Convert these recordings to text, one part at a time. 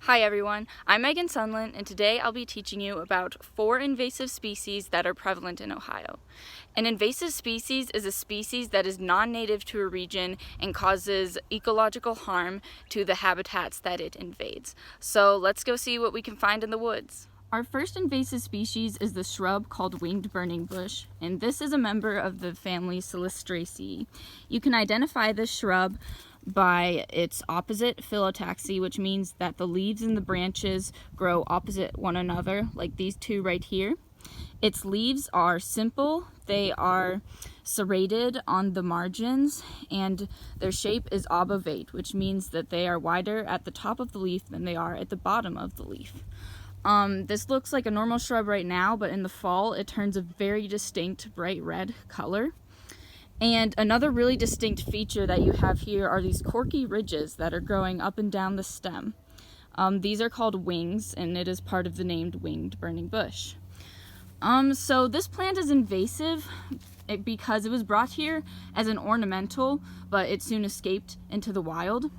Hi everyone, I'm Megan Sunland, and today I'll be teaching you about 4 invasive species that are prevalent in Ohio. An invasive species is a species that is non-native to a region and causes ecological harm to the habitats that it invades. So let's go see what we can find in the woods. Our first invasive species is the shrub called winged burning bush, and this is a member of the family Cilistraceae. You can identify this shrub by its opposite phyllotaxy, which means that the leaves and the branches grow opposite one another, like these two right here. Its leaves are simple, they are serrated on the margins, and their shape is obovate, which means that they are wider at the top of the leaf than they are at the bottom of the leaf. This looks like a normal shrub right now, but in the fall it turns a very distinct bright red color. And another really distinct feature that you have here are these corky ridges that are growing up and down the stem. These are called wings, and it is part of the named winged burning bush. So this plant is invasive because it was brought here as an ornamental, but it soon escaped into the wild.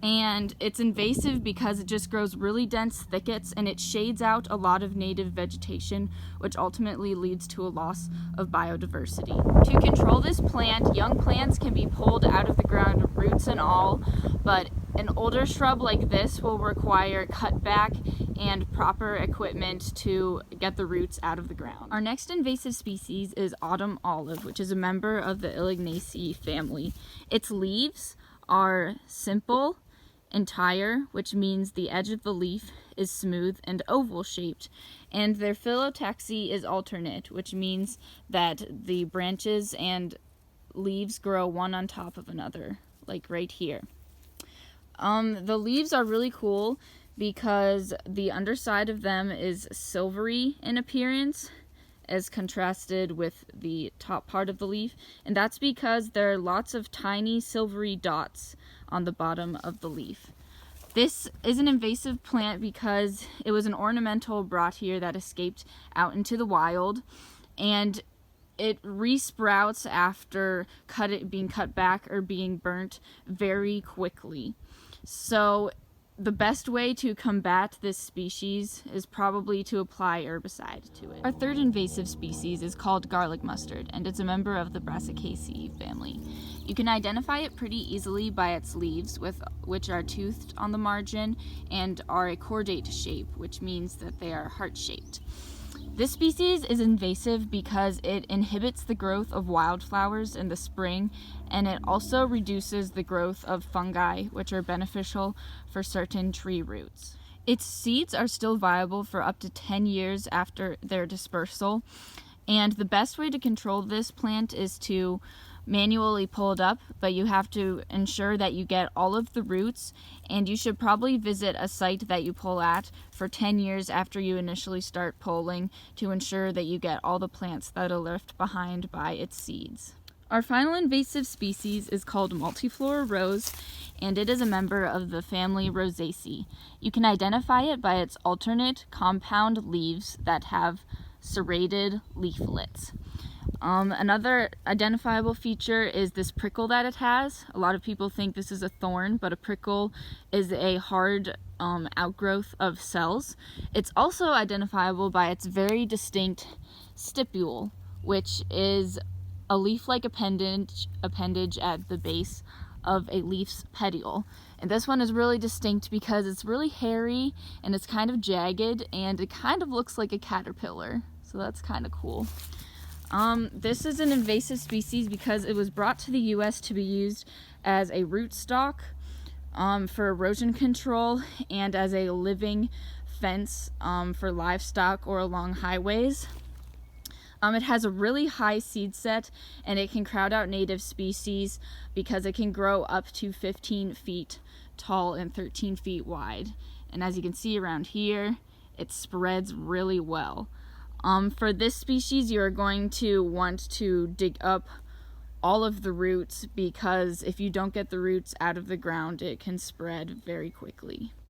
And it's invasive because it just grows really dense thickets and it shades out a lot of native vegetation, which ultimately leads to a loss of biodiversity. To control this plant, young plants can be pulled out of the ground, roots and all, but an older shrub like this will require cutback and proper equipment to get the roots out of the ground. Our next invasive species is autumn olive, which is a member of the Illagnaceae family. Its leaves are simple, entire, which means the edge of the leaf is smooth and oval shaped, and their phyllotaxy is alternate, which means that the branches and leaves grow one on top of another, like right here. The leaves are really cool because the underside of them is silvery in appearance as contrasted with the top part of the leaf, and that's because there are lots of tiny silvery dots on the bottom of the leaf. This is an invasive plant because it was an ornamental brought here that escaped out into the wild, and it resprouts after being cut back or being burnt very quickly. So the best way to combat this species is probably to apply herbicide to it. Our third invasive species is called garlic mustard, and it's a member of the Brassicaceae family. You can identify it pretty easily by its leaves, which are toothed on the margin and are a cordate shape, which means that they are heart-shaped. This species is invasive because it inhibits the growth of wildflowers in the spring, and it also reduces the growth of fungi, which are beneficial for certain tree roots. Its seeds are still viable for up to 10 years after their dispersal, and the best way to control this plant is to manually pull it up, but you have to ensure that you get all of the roots, and you should probably visit a site that you pull at for 10 years after you initially start pulling to ensure that you get all the plants that are left behind by its seeds. Our final invasive species is called multiflora rose, and it is a member of the family Rosaceae. You can identify it by its alternate compound leaves that have serrated leaflets. Another identifiable feature is this prickle that it has. A lot of people think this is a thorn, but a prickle is a hard outgrowth of cells. It's also identifiable by its very distinct stipule, which is a leaf-like appendage at the base of a leaf's petiole. And this one is really distinct because it's really hairy and it's kind of jagged and it kind of looks like a caterpillar. So that's kind of cool. This is an invasive species because it was brought to the U.S. to be used as a rootstock for erosion control and as a living fence for livestock or along highways. It has a really high seed set, and it can crowd out native species because it can grow up to 15 feet tall and 13 feet wide. And as you can see around here, it spreads really well. For this species, you're going to want to dig up all of the roots because if you don't get the roots out of the ground, it can spread very quickly.